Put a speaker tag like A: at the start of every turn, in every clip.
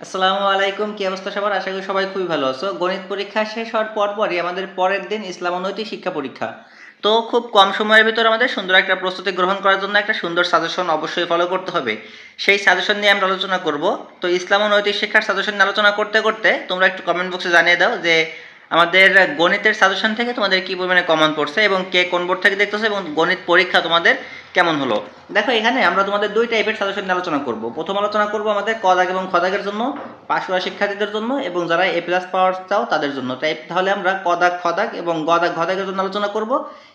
A: আসসালামু আলাইকুম, কি অবস্থা সবার? আশা করি সবাই খুবই ভালো আছো। গণিত পরীক্ষা শেষ হওয়ার পরপরই আমাদের পরের দিন ইসলাম ও নৈতিক শিক্ষা পরীক্ষা। তো খুব কম সময়ের ভিতর আমাদের সুন্দর একটা প্রস্তুতি গ্রহণ করার জন্য একটা সুন্দর সাজেশন অবশ্যই ফলো করতে হবে। সেই সাজেশন নিয়ে আমরা আলোচনা করব। তো ইসলাম ও নৈতিক শিক্ষার সাজেশন নিয়ে আলোচনা করতে করতে তোমরা একটু কমেন্ট বক্সে জানিয়ে দাও যে আমাদের গণিতের সাজেশন থেকে তোমাদের কি পরিমাণে কমন পড়ছে এবং কে কোন বোর্ড থেকে দেখতেছো এবং গণিত পরীক্ষা তোমাদের কেমন হলো। দেখো, এখানে আমরা তোমাদের দুই টাইপের সাজেশন নিয়ে আলোচনা করব। প্রথম আলোচনা করব আমাদের ক দাগ এবং খ দাগের জন্য, পাশ করা শিক্ষার্থীদের জন্য এবং যারা এ প্লাস পাওয়ার চাও তাদের জন্য। তাহলে আমরা ক দাগ খ দাগ এবং গ দাগ ঘ দাগের জন্য আলোচনা করব।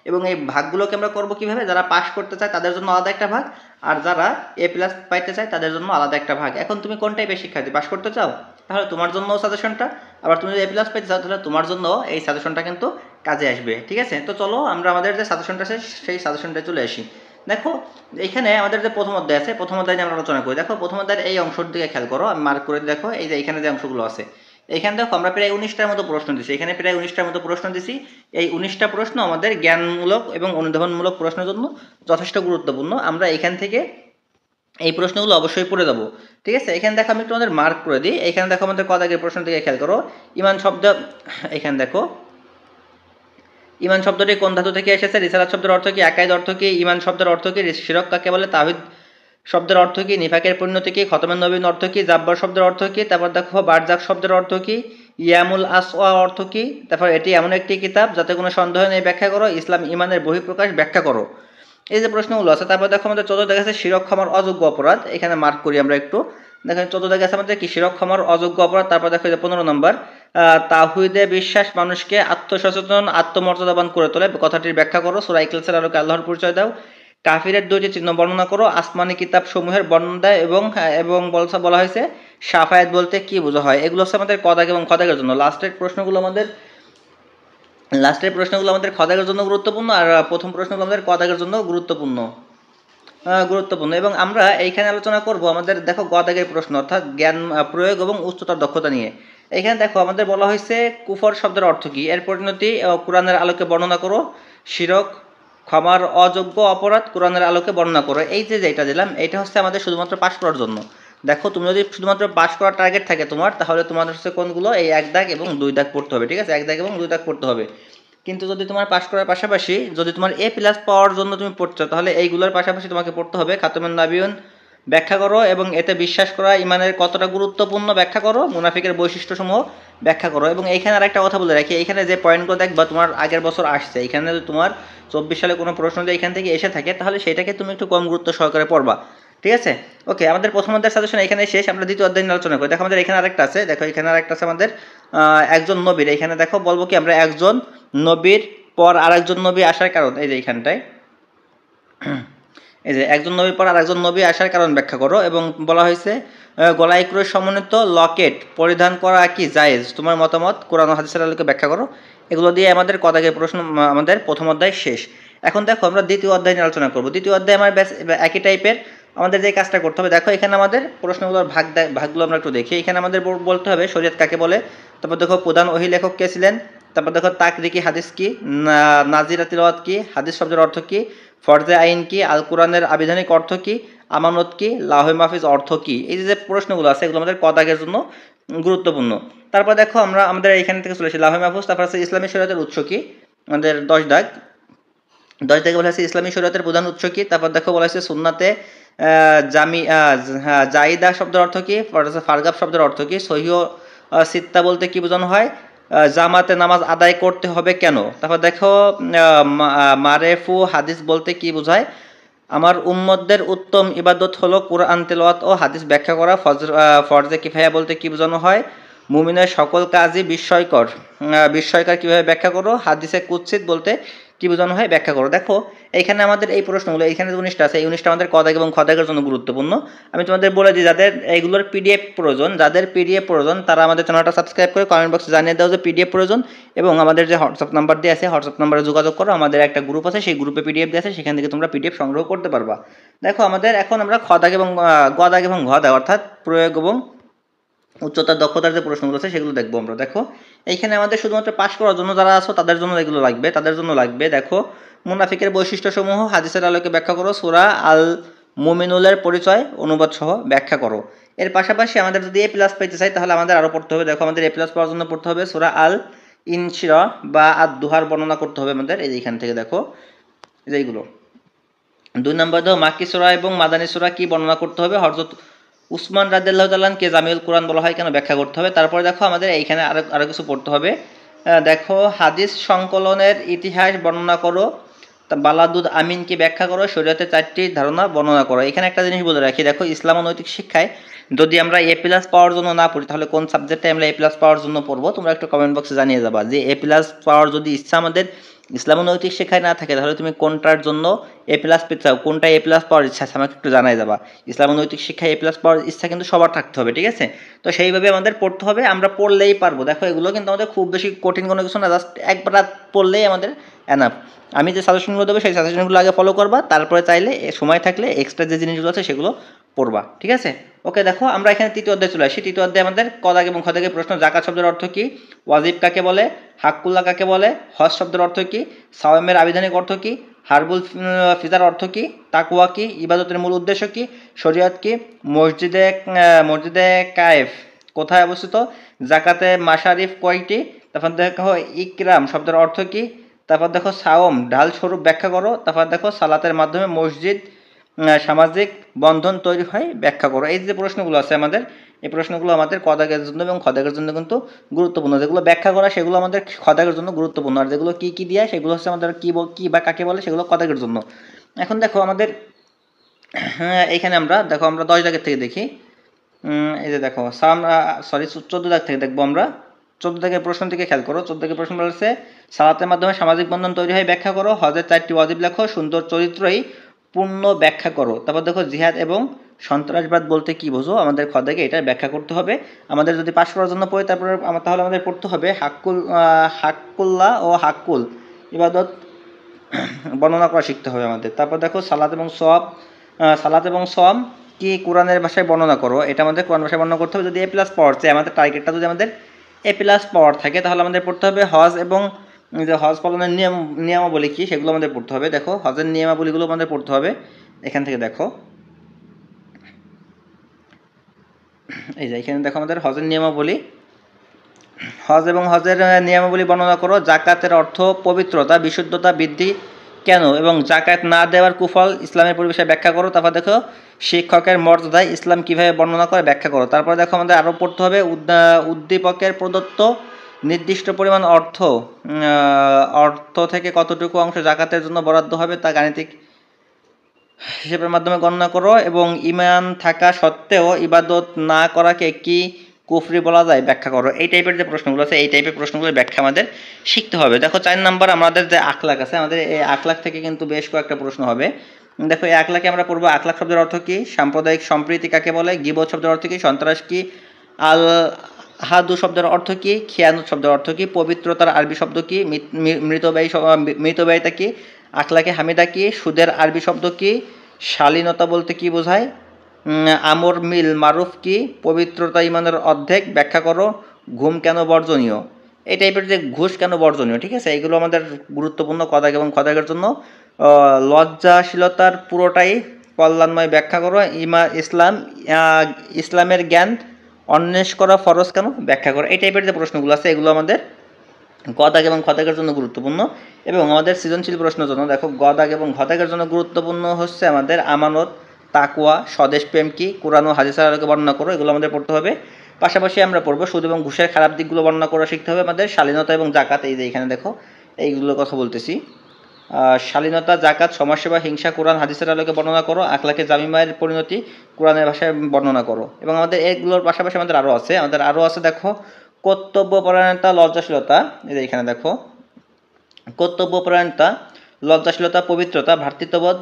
A: এবং এই ভাগগুলোকে আমরা করব কিভাবে, যারা পাস করতে চায় তাদের জন্য আলাদা একটা ভাগ, আর যারা এ প্লাস পাইতে চায় তাদের জন্য আলাদা একটা ভাগ। এখন তুমি কোন টাইপের শিক্ষার্থী, পাস করতে চাও তাহলে তোমার জন্য সাজেশনটা, আবার তুমি যদি এ প্লাস পাইতে চাও তাহলে তোমার জন্য এই সাজেশনটা কিন্তু কাজে আসবে। ঠিক আছে, তো চলো আমরা আমাদের যে সাজেশনটা আছে সেই সাজেশনটা চলে আসি। দেখো, এখানে আমাদের যে প্রথম অধ্যায় আছে, প্রথম অধ্যায় নিয়ে আমরা আলোচনা করি। দেখো, প্রথম অধ্যায়ের এই অংশের দিকে খেয়াল করো, আমি মার্ক করে দেখো, এই যে এখানে যে অংশগুলো আছে, এখানে দেখো আমরা প্রায় 19টার মতো প্রশ্ন দিছি। এখানে প্রায় 19টার মতো প্রশ্ন দিছি। এই 19টা প্রশ্ন আমাদের জ্ঞানমূলক এবং অনুধাবনমূলক প্রশ্নের জন্য যথেষ্ট গুরুত্বপূর্ণ। আমরা এখান থেকে এই প্রশ্নগুলো অবশ্যই পড়ে যাবো। ঠিক আছে, এখানে দেখো আমি একটু আমাদের মার্ক করে দিই। এখানে দেখো আমাদের ক দাগের প্রশ্ন থেকে খেয়াল করো, ইমান শব্দ, এখানে দেখো ইমান শব্দটি কোন ধাতু থেকে এসেছে, রিসালাত শব্দের অর্থ কি, আকাইদ অর্থ কি, ইমান শব্দের অর্থ কি, শিরক কাকে বলে, তাওহীদ শব্দের অর্থ কি, নিফাকের পরিণতি কি, খতমের নবীন অর্থ কি, জাব্বার শব্দের অর্থ কি, তারপর দেখো বারজাক শব্দের অর্থ কি, ইয়ামুল আসওয়া অর্থ কি, তারপর এটি এমন একটি কিতাব যাতে কোনো সন্দেহ নেই ব্যাখ্যা করো, ইসলাম ইমানের বহিঃপ্রকাশ ব্যাখ্যা করো। এই যে প্রশ্নগুলো আছে। তারপর দেখো আমাদের 14 দেখা যাচ্ছে শিরক ক্ষমার অযোগ্য অপরাধ। এখানে মার্ক করি আমরা একটু। দেখেন 14 দেখা আছে আমাদের কি, শিরক ক্ষমার অযোগ্য অপরাধ। তারপর দেখো যে 15 নম্বর, তাওহীদে বিশ্বাস মানুষকে আত্মসচেতন আত্মমর্যাদাবান করে তোলে, কথাটির ব্যাখ্যা করো। সূরা ইখলাসের আলোকে আল্লাহর পরিচয় দাও। কাফিরের দুইটি চিহ্ন বর্ণনা করো। আসমানি কিতাব সমূহের বর্ণনা দেয় এবং বলা হয়েছে শাফায়াত বলতে কি বোঝা হয়। এগুলো হচ্ছে আমাদের ক দাগ এবং খ দাগের জন্য। লাস্টের প্রশ্নগুলো আমাদের খ দাগের জন্য গুরুত্বপূর্ণ, আর প্রথম প্রশ্নগুলো আমাদের ক দাগের জন্য গুরুত্বপূর্ণ। এবং আমরা এইখানে আলোচনা করব আমাদের, দেখো গ দাগের প্রশ্ন, অর্থাৎ জ্ঞান প্রয়োগ এবং উচ্চতার দক্ষতা নিয়ে। এখানে দেখো আমাদের বলা হয়েছে কুফর শব্দের অর্থ কি, এর পরিণতি কোরআনের আলোকে বর্ণনা করো। শিরক ক্ষমার অযোগ্য অপরাধ কোরআনের আলোকে বর্ণনা করো। এই যে যেটা দিলাম, এটা হচ্ছে আমাদের শুধুমাত্র পাশ করার জন্য। দেখো, তুমি যদি শুধুমাত্র পাশ করার টার্গেট থাকে তোমার, তাহলে তোমাদের হচ্ছে কোনগুলো, এই 1 দাগ এবং 2 দাগ পড়তে হবে। ঠিক আছে, 1 দাগ এবং 2 দাগ পড়তে হবে। কিন্তু যদি তোমার পাশ করার পাশাপাশি যদি তোমার এ প্লাস পাওয়ার জন্য তুমি পড়ছো, তাহলে এইগুলোর পাশাপাশি তোমাকে পড়তে হবে খাতামুন নাবিয়ুন ব্যাখ্যা করো, এবং এতে বিশ্বাস করা ইমানের কতটা গুরুত্বপূর্ণ ব্যাখ্যা করো, মুনাফিকের বৈশিষ্ট্যসমূহ ব্যাখ্যা করো। এবং এইখানে আর একটা কথা বলে রাখি, এইখানে যে পয়েন্টগুলো দেখবা তোমার আগের বছর আসছে, এইখানে যদি তোমার 24 সালে কোনো প্রশ্ন যদি এখান থেকে এসে থাকে, তাহলে সেটাকে তুমি একটু কম গুরুত্ব সহকারে পড়বা। ঠিক আছে, ওকে। আমাদের প্রথম অধ্যায়ের সাজেশন এখানে শেষ। আমরা দ্বিতীয় অধ্যায় নিয়ে আলোচনা করি। দেখো আমাদের এখানে আরেকটা আছে, দেখো এখানে আরেকটা আছে আমাদের একজন নবীর। এখানে দেখো বলবো কি আমরা, একজন নবীর পর আরেকজন নবী আসার কারণ, এই যে এইখানটায়, এই যে একজন নবীর পর আরেকজন নবী আসার কারণ ব্যাখ্যা করো। এবং বলা হয়েছে গলায় ক্রয় সমন্বিত লকেট পরিধান করা কি জায়েজ, তোমার মতামত কোরআন ও হাদিসের আলোকে ব্যাখ্যা করো। এগুলো দিয়ে আমাদের ক দাগের প্রশ্ন আমাদের প্রথম অধ্যায় শেষ। এখন দেখো আমরা দ্বিতীয় অধ্যায় নিয়ে আলোচনা করবো। দ্বিতীয় অধ্যায় আমার একই টাইপের। আমাদের যে কাজটা করতে হবে, দেখো এখানে আমাদের প্রশ্নগুলোর ভাগগুলো আমরা একটু দেখি। এখানে আমাদের বলতে হবে শরীয়ত কাকে বলে, তারপর দেখো প্রধান ওহী লেখক কে ছিলেন, তারপর দেখো তাকরিকি হাদিস কি, নাজিরা তিলাওয়াত কি, হাদিস শব্দের অর্থ কি, ফরজে আইন কি, আল কোরআনের আবিধানিক অর্থ কি, আমানত কি, লাহে মাহফিজ অর্থ কি। এই যে প্রশ্নগুলো আছে, এগুলো আমাদের ক দাগের জন্য গুরুত্বপূর্ণ। তারপর দেখো আমরা আমাদের এইখান থেকে চলে এসেছি লাহে মাহফুজ। তারপর আছে ইসলামী শরীয়তের উৎস কি, আমাদের 10 দাগ। 10 দাগে বলা হয়েছে ইসলামী শরীয়তের প্রধান উৎস কি। তারপর দেখো বলা হয়েছে সুন্নাতে জাইদা শব্দের অর্থ কি, ফারগাব শব্দের অর্থ কি, সহিহ সিত্তা বলতে কি বোঝানো হয়, জামাতে নামাজ আদায় করতে হবে কেন। তারপর দেখো মারেফু হাদিস বলতে কি বোঝায়, আমার উম্মতদের উত্তম ইবাদত হলো কুরআন তেলাওয়াত ও হাদিস ব্যাখ্যা করা। ফরজে কিফায়া বলতে কি বোঝানো হয়, মুমিনের সকল কাজই বিস্ময়কর কিভাবে ব্যাখ্যা করো। হাদিসে কুৎসিত বলতে কি বোঝানো হয় ব্যাখ্যা করো। দেখো এইখানে আমাদের এই প্রশ্নগুলো, এখানে যে 19টা আছে, এই 19টা আমাদের ক দাগ এবং খ দাগের জন্য গুরুত্বপূর্ণ। আমি তোমাদের বলে দিই, যাদের এইগুলোর পিডিএফ প্রয়োজন তারা আমাদের চ্যানেলটা সাবস্ক্রাইব করে কমেন্ট বক্সে জানিয়ে দাও যে পিডিএফ প্রয়োজন, এবং আমাদের যে হোয়াটসঅ্যাপ নাম্বার দিয়ে আছে, হোয়াটসঅ্যাপ নাম্বারে যোগাযোগ করো। আমাদের একটা গ্রুপ আছে, সেই গ্রুপে পিডিএফ দিয়ে আছে, সেখান থেকে তোমরা পিডিএফ সংগ্রহ করতে পারবা। দেখো আমাদের এখন আমরা খ দাগ এবং গ দাগ এবং ঘ দাগ, অর্থাৎ প্রয়োগ এবং উচ্চতার দক্ষতার যে প্রশ্নগুলো আছে সেগুলো দেখবো আমরা। দেখো এইখানে আমাদের শুধুমাত্র পাশ করার জন্য যারা আছো তাদের জন্য এগুলো লাগবে। দেখো মুনাফিকের বৈশিষ্ট্যসমূহ হাদিসের আলোকে ব্যাখ্যা করো। সূরা আল মুমিনুলের পরিচয় অনুবাদ সহ ব্যাখ্যা করো। এর পাশাপাশি আমাদের যদি এ প্লাস পেতে চাই তাহলে আমাদের আরও পড়তে হবে। দেখো আমাদের এ প্লাস পাওয়ার জন্য পড়তে হবে সূরা আল ইনশিরা বা আদ-দুহার বর্ণনা করতে হবে আমাদের, এই যে এখান থেকে দেখো এইগুলো। 2 নম্বর দেখো মাক্কি সূরা এবং মাদানী সূরা কি বর্ণনা করতে হবে, হযরত উসমান রাদিয়াল্লাহু তাআলা কে জামিউল কুরআন বলা হয় কেন ব্যাখ্যা করতে হবে। তারপরে দেখো আমাদের এইখানে আরো কিছু পড়তে হবে। দেখো হাদিস সংকলনের ইতিহাস বর্ণনা করো, বালাদুদ আমিনকে ব্যাখ্যা করো, শরীয়তের 4টি ধারণা বর্ণনা করো। এখানে একটা জিনিস বলে রাখি, দেখো ইসলাম ও নৈতিক শিক্ষায় যদি আমরা এ প্লাস পাওয়ার জন্য না পড়ি তাহলে কোন সাবজেক্টে আমরা এ প্লাস পাওয়ার জন্য পড়বো, তোমরা একটু কমেন্ট বক্সে জানিয়ে যাবা যে এ প্লাস পাওয়ার যদি ইচ্ছা আমাদের ইসলাম ও নৈতিক শিক্ষায় না থাকে তাহলে তুমি কোনটার জন্য এ প্লাস পেতে চাও, কোনটা এ প্লাস পাওয়ার ইচ্ছা আছে আমাকে একটু জানাই যাবা। ইসলাম ও নৈতিক শিক্ষায় এ প্লাস পাওয়ার ইচ্ছা কিন্তু সবার থাকতে হবে, ঠিক আছে? তো সেইভাবে আমাদের পড়তে হবে, আমরা পড়লেই পারবো। দেখো এগুলো কিন্তু আমাদের খুব বেশি কঠিন কোনো কিছু না, জাস্ট একবার পড়লেই আমাদের এনাফ। আমি যে সাজেশনগুলো দেবো সেই সাজেশনগুলো আগে ফলো করবা, তারপরে চাইলে সময় থাকলে এক্সট্রা যে জিনিসগুলো আছে সেগুলো পড়বা, ঠিক আছে? ওকে, দেখো আমরা এখানে তৃতীয় অধ্যায় চলে আসি। তৃতীয় অধ্যায়ে আমাদের ক দাগ এবং খ দাগের প্রশ্ন। যাকাত শব্দের অর্থ কি, ওয়াজিব কাকে বলে, হাক্কুল্লাহ কাকে বলে, হজ শব্দের অর্থ কি, সাওয়ামের আবিধানিক অর্থ কি, হারবুল ফিজার অর্থ কি, তাকওয়া কি, ইবাদতের মূল উদ্দেশ্য কি, শরিয়াত কি, মসজিদে কায়েফ কোথায় অবস্থিত, জাকাতে মাশারিফ কয়টি, তারপর দেখো ইকরাম শব্দের অর্থ কি, তারপর দেখো সাওম ঢাল স্বরূপ ব্যাখ্যা করো, তারপর দেখো সালাতের মাধ্যমে মসজিদ সামাজিক বন্ধন তৈরি হয় ব্যাখ্যা করো। এই যে প্রশ্নগুলো আছে আমাদের, এই প্রশ্নগুলো আমাদের ক দাগের জন্য এবং খ দাগের জন্য কিন্তু গুরুত্বপূর্ণ। যেগুলো ব্যাখ্যা করা সেগুলো আমাদের খ দাগের জন্য গুরুত্বপূর্ণ, আর যেগুলো কি কি দেয় সেগুলো হচ্ছে আমাদের কি বা কাকে বলে সেগুলো ক দাগের জন্য। এখন দেখো আমাদের এইখানে আমরা দেখো আমরা 10 দাগের থেকে দেখি। এই যে দেখো 14 দাগ থেকে দেখবো আমরা। 14 দাগের প্রশ্ন থেকে খেয়াল করো। 14 দাগের প্রশ্ন বলেছে সালাতের মাধ্যমে সামাজিক বন্ধন তৈরি হয় ব্যাখ্যা করো, হজের 4টি ওয়াজিব লেখো, সুন্দর চরিত্রই পূর্ণ ব্যাখ্যা করো। তারপর দেখো জিহাদ এবং সন্ত্রাসবাদ বলতে কি বোঝো, আমাদের খ দাগে এটা ব্যাখ্যা করতে হবে। আমাদের যদি পাশ করার জন্য পড়ি তারপরে তাহলে আমাদের পড়তে হবে হাক্কুল্লাহ ও হাক্কুল ইবাদত বর্ণনা করা শিখতে হবে আমাদের। তারপর দেখো সালাত এবং সওয়াম কি কোরআনের ভাষায় বর্ণনা করো, এটা আমাদের কোরআন ভাষায় বর্ণনা করতে হবে। যদি এ প্লাস পাওয়ার চাই, আমাদের টার্গেটটা যদি আমাদের এ প্লাস পাওয়ার থাকে তাহলে আমাদের পড়তে হবে হজ এবং যে হজ পালনের নিয়মাবলী কি সেগুলো আমাদের পড়তে হবে। দেখো হজের নিয়মাবলীগুলো আমাদের পড়তে হবে। এখান থেকে দেখো এই যে এখানে দেখো আমাদের হজের নিয়মাবলী, হজ এবং হজের নিয়মাবলী বর্ণনা করো। জাকাতের অর্থ পবিত্রতা, বিশুদ্ধতা বৃদ্ধি কেন এবং জাকাত না দেওয়ার কুফল ইসলামের পরিবেশে ব্যাখ্যা করো। তারপর দেখো শিক্ষকের মর্যাদায় ইসলাম কিভাবে বর্ণনা করে ব্যাখ্যা করো। তারপর দেখো আমাদের আরও পড়তে হবে উদ্দীপকের প্রদত্ত নির্দিষ্ট পরিমাণ অর্থ থেকে কতটুকু অংশ জাকাতের জন্য বরাদ্দ হবে তা গাণিতিক হিসেবের মাধ্যমে গণনা করো এবং ঈমান থাকা সত্ত্বেও ইবাদত না করাকে কি কুফরি বলা যায় ব্যাখ্যা করো। এই টাইপের যে প্রশ্নগুলো আছে এই টাইপের প্রশ্নগুলোর ব্যাখ্যা আমাদের শিখতে হবে। দেখো 4 নম্বর আমাদের যে আখলাক আছে, আমাদের এই আখলাক থেকে কিন্তু বেশ কয়েকটা প্রশ্ন হবে। দেখো এই আখলাকে আমরা পড়বো আখলাক শব্দের অর্থ কি, সাম্প্রদায়িক সম্প্রীতি কাকে বলে, গীবত শব্দের অর্থ কি, সন্ত্রাস কি, আল হাদু শব্দের অর্থ কি, খিয়ানত শব্দের অর্থ কি, পবিত্রতার আরবি শব্দ কি, মৃতব্যয়িতা কি, আখলাকে হামিদা কি, সুদের আরবি শব্দ কি, শালীনতা বলতে কি বোঝায়, আমর মিল মারুফ কি, পবিত্রতা ইমানের অর্ধেক ব্যাখ্যা করো, ঘুম কেন বর্জনীয়। এই টাইপের যে ঘুষ কেন বর্জনীয়, ঠিক আছে, এগুলো আমাদের গুরুত্বপূর্ণ কদাগ এবং খদাগের জন্য। লজ্জাশীলতার পুরোটাই কল্যাণময় ব্যাখ্যা করো। ইসলামের জ্ঞান অন্বেষ করা ফরজ কেন ব্যাখ্যা করো। এই টাইপের যে প্রশ্নগুলো আছে এগুলো আমাদের গদাগ এবং খদাগের জন্য গুরুত্বপূর্ণ। এবং আমাদের সৃজনশীল প্রশ্নের জন্য দেখো গদাগ এবং খদাগের জন্য গুরুত্বপূর্ণ হচ্ছে আমাদের আমানত, তাকওয়া, স্বদেশ প্রেম কি, কোরআন ও হাদিসের আলোকে বর্ণনা করো, এগুলো আমাদের পড়তে হবে। পাশাপাশি আমরা পড়বো সুদ এবং ঘুষের খারাপ দিকগুলো বর্ণনা করা শিখতে হবে আমাদের। শালীনতা এবং জাকাত, এই যে এখানে দেখো এইগুলোর কথা বলতেছি। শালীনতা, জাকাত, সমাজসেবা, হিংসা কোরআন হাদিসের আলোকে বর্ণনা করো, আখলাকে জামিমায়ের পরিণতি কোরআনের ভাষায় বর্ণনা করো। এবং আমাদের এগুলোর পাশাপাশি আমাদের আরও আছে দেখো কর্তব্যপরায়ণতা, লজ্জাশীলতা, এই যে এখানে দেখো কর্তব্যপরায়ণতা, লজ্জাশীলতা, পবিত্রতা, ভ্রাতৃত্ববোধ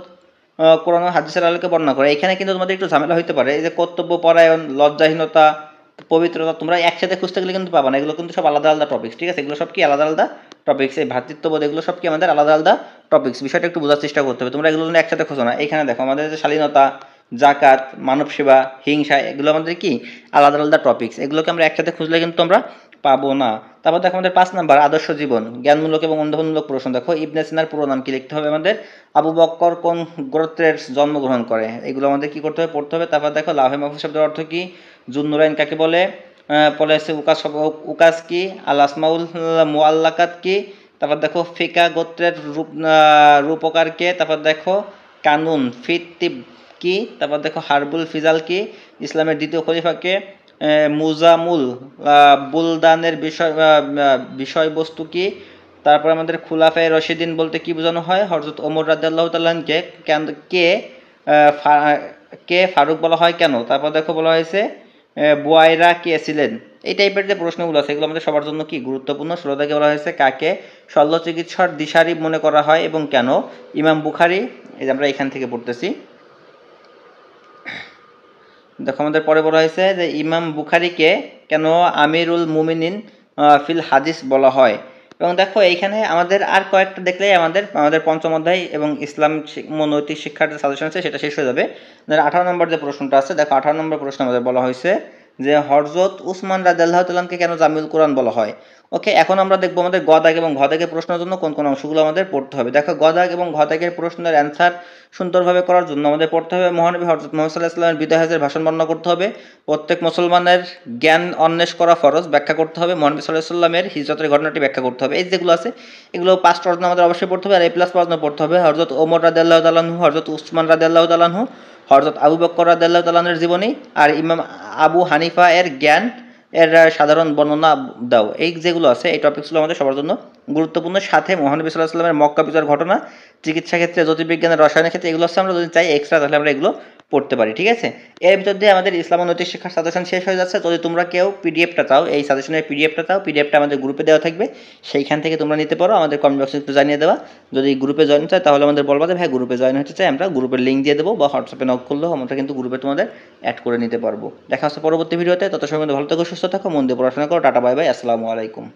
A: কোরআন হাদিসের আলোকে বর্ণনা করে। এখানে কিন্তু তোমাদের একটু ঝামেলা হতে পারে, এই যে কর্তব্যপরায়ণ, লজ্জাহীনতা, পবিত্রতা তোমরা একসাথে খুঁজতে গেলে কিন্তু পাবা না, এগুলো কিন্তু সব আলাদা আলাদা টপিক্স, ঠিক আছে, এগুলো সব কি আলাদা আলাদা টপিক্স। এই ভ্রাতৃত্ববোধ এগুলো সব কি আমাদের আলাদা আলাদা টপিক্স, বিষয়টা একটু বোঝার চেষ্টা করতে হবে, তোমরা এগুলো একসাথে খোঁজো না। এখানে দেখো আমাদের যে শালীনতা, জাকাত, মানব সেবা, হিংসা, এগুলো আমাদের কি আলাদা আলাদা টপিকস, এগুলোকে আমরা একসাথে খুঁজলে কিন্তু আমরা পাবো না। তারপর দেখো আমাদের 5 নাম্বার আদর্শ জীবন, জ্ঞানমূলক এবং অনুধাবনমূলক প্রশ্ন। দেখো ইবনে সিনার পুরো নাম কি লিখতে হবে আমাদের, আবু বক্কর কোন গোত্রের জন্মগ্রহণ করে, এগুলো আমাদের কি করতে হবে, পড়তে হবে। তারপর দেখো লাউহে মাহফুজ শব্দের অর্থ কি, জুন্নুরাইন কাকে বলে, বলে হচ্ছে উকাস কি, আল আসমাউল মুআল্লাকাত কি, তারপর দেখো ফিকা গোত্রের রূপকার কে, তারপর দেখো কানুন ফিতিব কি, তারপর দেখো হারবুল ফিজাল কি, ইসলামের দ্বিতীয় খলিফাকে, মুজামুল বুলদানের বিষয়বস্তু কি, তারপর আমাদের খুলাফায়ে রশিদিন বলতে কি বোঝানো হয়, হযরত ওমর রাদিয়াল্লাহু তাআলাকে কে কে ফারুক বলা হয় কেন, তারপর দেখো বলা হয়েছে বুয়াইরা কে ছিলেন। এই টাইপের যে প্রশ্নগুলো আছে এগুলো আমাদের সবার জন্য কি গুরুত্বপূর্ণ। 16 থেকে বলা হয়েছে কাকে শল্য চিকিৎসার দিশারি মনে করা হয় এবং কেন, ইমাম বুখারী, এই যে আমরা এখান থেকে পড়তেছি। দেখো আমাদের পরে বলা হয়েছে যে ইমাম বুখারীকে কেন আমিরুল মুমিনিন ফিল হাদিস বলা হয়। এবং দেখো এইখানে আমাদের আর কয়েকটা দেখলেই আমাদের পঞ্চম অধ্যায় এবং ইসলাম নৈতিক শিক্ষার যে সাজেশন আছে সেটা শেষ হয়ে যাবে। 18 নম্বর যে প্রশ্নটা আছে, দেখো 18 নম্বর প্রশ্ন আমাদের বলা হয়েছে যে হযরত উসমান রাদিয়াল্লাহু তাআলাকে কেন জামিউল কোরআন বলা হয়। ওকে, এখন আমরা দেখবো আমাদের গ দাগ এবং ঘ দাগের প্রশ্নের জন্য কোন কোন অংশগুলো আমাদের পড়তে হবে। দেখো গ দাগ এবং ঘ দাগের প্রশ্নের অ্যান্সার সুন্দরভাবে করার জন্য আমাদের পড়তে হবে মহানবী হযরত মুহাম্মদ সাল্লাল্লাহু আলাইহি ওয়াসাল্লামের বিদায় হজের ভাষণ বর্ণনা করতে হবে, প্রত্যেক মুসলমানের জ্ঞান অন্বেষ করা ফরজ ব্যাখ্যা করতে হবে, মহানবী সাল্লাল্লাহু আলাইহি ওয়াসাল্লামের হিজরতের ঘটনাটি ব্যাখ্যা করতে হবে। এই যেগুলো আছে এগুলো পাঁচটা অর্জন আমাদের অবশ্যই পড়তে হবে। আর এ প্লাস পড়াশোনা পড়তে হবে হযরত ওমর রাদিয়াল্লাহু তাআলা আনহু, হযরত উসমান রাদিয়াল্লাহু তাআলা আনহু, হযরত আবু বকর রাদিয়াল্লাহু তাআলা আনহুর জীবনী, আর ইমাম আবু হানিফা এর জ্ঞান এর সাধারণ বর্ণনা দাও। এই যেগুলো আছে এই টপিকসগুলো আমাদের সবার জন্য গুরুত্বপূর্ণ। সাথে মহানবী সাল্লাল্লাহু আলাইহি ওয়াসাল্লামের মক্কা বিজয়ের ঘটনা, চিকিৎসা ক্ষেত্রে, জ্যোতির্বিজ্ঞানের, রসায়নের ক্ষেত্রে, এগুলো হচ্ছে আমরা যদি চাই এক্সট্রা তাহলে আমরা এগুলো পড়তে পারি। ঠিক আছে, এর ভিতর দিয়ে আমাদের ইসলাম ও নৈতিক শিক্ষার সাজেশন শেষ হয়ে যাচ্ছে। যদি তোমরা কেউ পিডিএফটা চাও, এই সাজেশনের পিডিএফটা চাও, পিডিএফটা আমাদের গ্রুপে দেওয়া থাকবে, সেইখান থেকে তোমরা নিতে পারো। আমাদের কমেন্ট বক্সে একটু জানিয়ে দেওয়া। যদি গ্রুপে জয়েন চাই তাহলে আমাদের বলবা যে ভাই গ্রুপে জয়েন হতে চাই, আমরা গ্রুপের লিঙ্ক দিয়ে দেবো, বা হোয়াটসঅ্যাপে নক করলেও আমরা কিন্তু গ্রুপে তোমাদের অ্যাড করে নিতে পারবো। দেখা হচ্ছে পরবর্তী ভিডিওতে, তত সময় ভালো থাকো, সুস্থ থাকো, মন দিয়ে পড়াশোনা করো। টাটা, বাই বাই, আসসালামু আলাইকুম।